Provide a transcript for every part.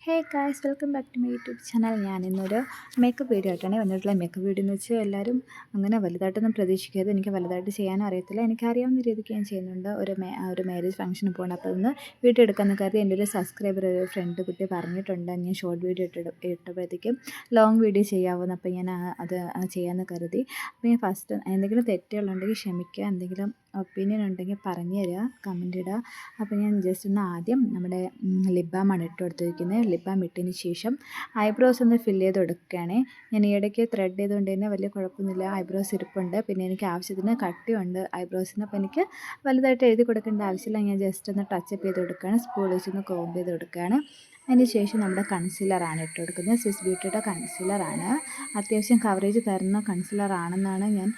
Hey guys, welcome back to my YouTube channel. ഞാൻ ഇന്നൊരു makeup video ആയിട്ടാണ് വന്നിട്ടുള്ള. മേക്കപ്പ് വീഡിയോ എന്ന് വെച്ചാൽ എല്ലാവരും അങ്ങനെ വലുതായിട്ടൊന്നും പ്രതീക്ഷിക്കരുത്. എനിക്ക് വലുതായിട്ട് ചെയ്യാനും അറിയത്തില്ല. എനിക്കറിയാവുന്ന രീതിക്ക് ഞാൻ ചെയ്യുന്നുണ്ട്. ഒരു മാരേജ് ഫംഗ്ഷന് പോകണം. അപ്പോൾ അതൊന്ന് വീഡിയോ എടുക്കാമെന്ന് കരുതി എൻ്റെ ഒരു സബ്സ്ക്രൈബർ ഒരു ഫ്രണ്ട് കുട്ടി പറഞ്ഞിട്ടുണ്ട് ഞാൻ ഷോർട്ട് വീഡിയോ ഇട്ടപ്പോഴത്തേക്കും ലോങ് വീഡിയോ ചെയ്യാവുന്ന. അപ്പോൾ ഞാൻ അത് ചെയ്യാമെന്ന് കരുതി. അപ്പോൾ ഞാൻ ഫസ്റ്റ് എന്തെങ്കിലും തെറ്റുകളുണ്ടെങ്കിൽ ക്ഷമിക്കുക, എന്തെങ്കിലും ഒപ്പീനിയൻ ഉണ്ടെങ്കിൽ പറഞ്ഞു തരിക, കമൻറ്റ് ഇടുക. അപ്പോൾ ഞാൻ ജസ്റ്റ് ഒന്ന് ആദ്യം നമ്മുടെ ലിപ് ബാമാണ് ഇട്ട് കൊടുത്തിരിക്കുന്നത്. ലിപ് ബാം ഇട്ടതിന് ശേഷം ഐബ്രോസ് ഒന്ന് ഫില്ല് ചെയ്ത് കൊടുക്കുകയാണ്. ഞാൻ ഈയിടയ്ക്ക് ത്രെഡ് ചെയ്തുകൊണ്ട് തന്നെ വലിയ കുഴപ്പമൊന്നുമില്ല, ഐബ്രോസ് ഇരിപ്പുണ്ട്. പിന്നെ എനിക്ക് ആവശ്യത്തിന് കട്ടിയുണ്ട് ഐബ്രോസിന്. അപ്പോൾ എനിക്ക് വലുതായിട്ട് എഴുതി കൊടുക്കേണ്ട ആവശ്യമില്ല. ഞാൻ ജസ്റ്റ് ഒന്ന് ടച്ചപ്പ് ചെയ്ത് കൊടുക്കുകയാണ്, സ്പൂൾ വെച്ചൊന്ന് കോംബ് ചെയ്ത് കൊടുക്കുകയാണ്. അതിന് ശേഷം നമ്മുടെ കൺസീലറാണ് ഇട്ട് കൊടുക്കുന്നത്. സ്വിസ് ബ്യൂട്ടിയുടെ കൺസീലറാണ്. അത്യാവശ്യം കവറേജ് തരുന്ന കൺസീലറാണെന്നാണ് ഞാൻ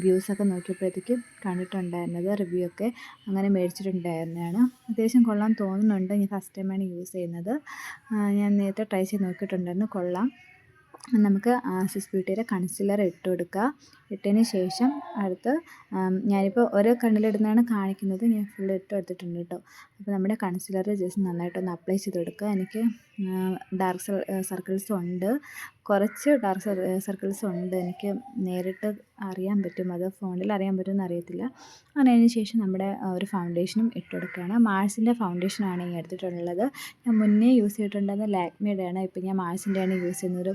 വ്യൂസൊക്കെ നോക്കിയപ്പോഴത്തേക്കും കണ്ടിട്ടുണ്ടായിരുന്നത്. റിവ്യൂ ഒക്കെ അങ്ങനെ മേടിച്ചിട്ടുണ്ടായിരുന്നതാണ്. അത്യാവശ്യം കൊള്ളാൻ തോന്നുന്നുണ്ട്. ഞാൻ ഫസ്റ്റ് ടൈമാണ് യൂസ് ചെയ്യുന്നത്. ഞാൻ നേരത്തെ ട്രൈ ചെയ്ത് നോക്കിയിട്ടുണ്ടായിരുന്നു, കൊള്ളാം. നമുക്ക് സ്വിസ് ബ്യൂട്ടിയുടെ കൺസീലർ ഇട്ട് കൊടുക്കുക. ഇട്ടതിന് ശേഷം അടുത്ത് ഞാനിപ്പോൾ ഓരോ കണ്ണിലിടുന്നതാണ് കാണിക്കുന്നത്. ഞാൻ ഫുൾ ഇട്ട് കൊടുത്തിട്ടുണ്ട് കേട്ടോ. അപ്പോൾ നമ്മുടെ കൺസീലർ ജസ്റ്റ് നന്നായിട്ടൊന്ന് അപ്ലൈ ചെയ്ത് കൊടുക്കുക. എനിക്ക് ഡാർക്ക് സർക്കിൾസ് ഉണ്ട്, കുറച്ച് ഡാർക്ക് സർക്കിൾസ് ഉണ്ട്. എനിക്ക് നേരിട്ട് അറിയാൻ പറ്റും, അത് ഫോണിൽ അറിയാൻ പറ്റുമെന്ന് അറിയത്തില്ല. അതിന് ശേഷം നമ്മുടെ ഒരു ഫൗണ്ടേഷനും ഇട്ട് കൊടുക്കുകയാണ്. മാഴ്സിൻ്റെ ഫൗണ്ടേഷനാണ് ഈ എടുത്തിട്ടുള്ളത്. ഞാൻ മുന്നേ യൂസ് ചെയ്തിട്ടുണ്ടായിരുന്ന ലാക്മിയുടെയാണ്. ഇപ്പോൾ ഞാൻ മാഴ്സിൻ്റെയാണ് യൂസ് ചെയ്യുന്നൊരു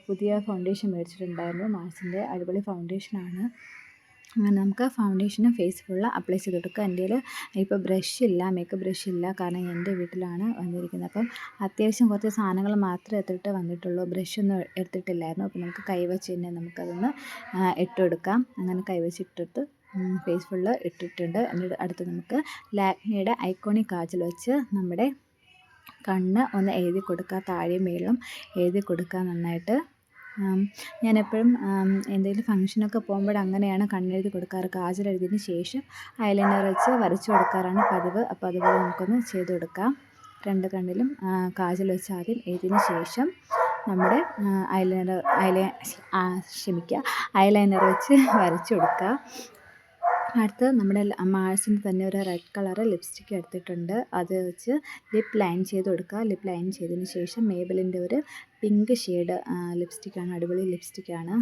പുതിയ ഫൗണ്ടേഷൻ മേടിച്ചിട്ടുണ്ടായിരുന്നു. മാഴ്സിൻ്റെ അടിപൊളി ഫൗണ്ടേഷനാണ്. അങ്ങനെ നമുക്ക് ഫൗണ്ടേഷനും ഫേസ് ഫുള്ള് അപ്ലൈ ചെയ്ത് കൊടുക്കുക. എൻ്റെ കയ്യിൽ ഇപ്പോൾ ബ്രഷില്ല, മേക്കപ്പ് ബ്രഷില്ല, കാരണം എൻ്റെ വീട്ടിലാണ് വന്നിരിക്കുന്നത്. അപ്പം അത്യാവശ്യം കുറച്ച് സാധനങ്ങൾ മാത്രമേ എടുത്തിട്ട് വന്നിട്ടുള്ളൂ, ബ്രഷൊന്നും എടുത്തിട്ടില്ലായിരുന്നു. അപ്പോൾ നമുക്ക് കൈവച്ച് തന്നെ നമുക്കതൊന്ന് ഇട്ട് കൊടുക്കാം. അങ്ങനെ കൈവച്ച് ഇട്ടിട്ട് ഫേസ് ഫുള്ള് ഇട്ടിട്ടുണ്ട്. എന്നിട്ട് അടുത്ത് നമുക്ക് ലാക്മിയുടെ ഐക്കോണിക് കാജൽ വെച്ച് നമ്മുടെ കണ്ണ് ഒന്ന് എഴുതി കൊടുക്കുക, താഴെയും മേളിലും എഴുതി കൊടുക്കുക നന്നായിട്ട്. ഞാനെപ്പോഴും എന്തെങ്കിലും ഫംഗ്ഷനൊക്കെ പോകുമ്പോൾ അങ്ങനെയാണ് കണ്ണെഴുതി കൊടുക്കാറ്. കാജൽ എഴുതിയതിന് ശേഷം ഐലൈനർ വെച്ച് വരച്ചു കൊടുക്കാറാണ് പതിവ്. അപ്പോൾ അതുപോലെ നമുക്കൊന്ന് ചെയ്ത് കൊടുക്കാം. രണ്ട് കണ്ണിലും കാജൽ വെച്ച് ആദ്യം എഴുതിയതിന് ശേഷം നമ്മുടെ ഐലൈനർ വെച്ച് വരച്ചു കൊടുക്കുക. അടുത്ത് നമ്മുടെ മാഴ്സിൻ്റെ തന്നെ ഒരു റെഡ് കളർ ലിപ്സ്റ്റിക്ക് എടുത്തിട്ടുണ്ട്. അത് വെച്ച് ലിപ്പ് ലൈൻ ചെയ്ത് കൊടുക്കുക. ലിപ്പ് ലൈൻ ചെയ്തതിന് ശേഷം മേബലിൻ്റെ ഒരു പിങ്ക് ഷെയ്ഡ് ലിപ്സ്റ്റിക്കാണ്, അടിപൊളി ലിപ്സ്റ്റിക്കാണ്.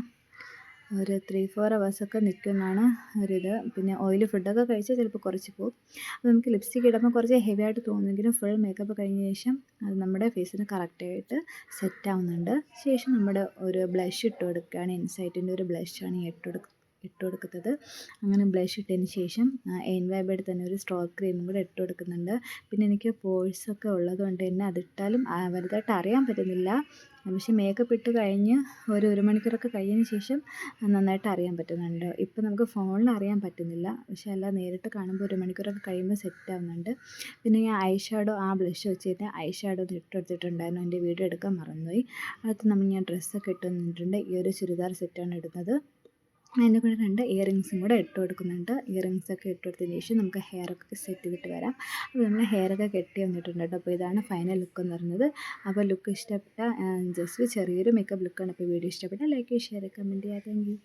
ഒരു 3-4 അവേഴ്സൊക്കെ നിൽക്കുന്നതാണ് ഒരിത്. പിന്നെ ഓയിലി ഫുഡൊക്കെ കഴിച്ചാൽ ചിലപ്പോൾ കുറച്ച് പോകും. അപ്പോൾ നമുക്ക് ലിപ്സ്റ്റിക്ക് ഇടുമ്പോൾ കുറച്ച് ഹെവി ആയിട്ട് തോന്നുമെങ്കിലും ഫുൾ മേക്കപ്പ് കഴിഞ്ഞ ശേഷം അത് നമ്മുടെ ഫേസിന് കറക്റ്റായിട്ട് സെറ്റ് ആവുന്നുണ്ട്. ശേഷം നമ്മുടെ ഒരു ബ്ലഷ് ഇട്ട് കൊടുക്കുകയാണ്. ഇൻസൈറ്റിൻ്റെ ഒരു ബ്ലഷാണ് ഇട്ട് കൊടുക്കുന്നത്. അങ്ങനെ ബ്ലഷ് ഇട്ടതിന് ശേഷം എൻവൈബയുടെ തന്നെ ഒരു സ്ട്രോക്ക് ക്രീമും കൂടെ ഇട്ട് കൊടുക്കുന്നുണ്ട്. പിന്നെ എനിക്ക് പോഴ്സൊക്കെ ഉള്ളതുകൊണ്ട് തന്നെ അതിട്ടാലും വലുതായിട്ട് അറിയാൻ പറ്റുന്നില്ല. പക്ഷേ മേക്കപ്പ് ഇട്ട് കഴിഞ്ഞ് ഒരു മണിക്കൂറൊക്കെ കഴിഞ്ഞതിന് ശേഷം നന്നായിട്ട് അറിയാൻ പറ്റുന്നുണ്ട്. ഇപ്പോൾ നമുക്ക് ഫോണിൽ അറിയാൻ പറ്റുന്നില്ല, പക്ഷേ അല്ല നേരിട്ട് കാണുമ്പോൾ 1 മണിക്കൂറൊക്കെ കഴിയുമ്പോൾ സെറ്റ് ആവുന്നുണ്ട്. പിന്നെ ഞാൻ ഐ ഷാഡോ ബ്ലഷ് വെച്ച് കഴിഞ്ഞാൽ ഐ ഷാഡോ ഒന്ന് ഇട്ട് കൊടുത്തിട്ടുണ്ടായിരുന്നു. എൻ്റെ വീഡിയോ എടുക്കാൻ മറന്നുപോയി. അടുത്ത് ഞാൻ ഡ്രസ്സൊക്കെ ഇട്ട് വന്നിട്ടുണ്ട്. ഈ ഒരു ചുരിദാർ സെറ്റാണ് ഇടുന്നത്. അതിൻ്റെ കൂടെ 2 ഇയറിങ്സും കൂടെ ഇട്ട് കൊടുക്കുന്നുണ്ട്. ഇയറിങ്സൊക്കെ ഇട്ട് കൊടുത്തതിന് ശേഷം നമുക്ക് ഹെയറൊക്കെ സെറ്റ് ചെയ്തിട്ട് വരാം. അപ്പോൾ നമ്മൾ ഹെയറൊക്കെ കെട്ടി വന്നിട്ടുണ്ട് കേട്ടോ. അപ്പോൾ ഇതാണ് ഫൈനൽ ലുക്ക് എന്ന് പറയുന്നത്. അപ്പോൾ ലുക്ക് ഇഷ്ടപ്പെട്ട ജസ്റ്റ് ചെറിയൊരു മേക്കപ്പ് ലുക്കാണ്. അപ്പോൾ വീഡിയോ ഇഷ്ടപ്പെട്ടാൽ ലൈക്ക്, ഷെയർ, കമൻറ്റ് ചെയ്യുക. Thank you.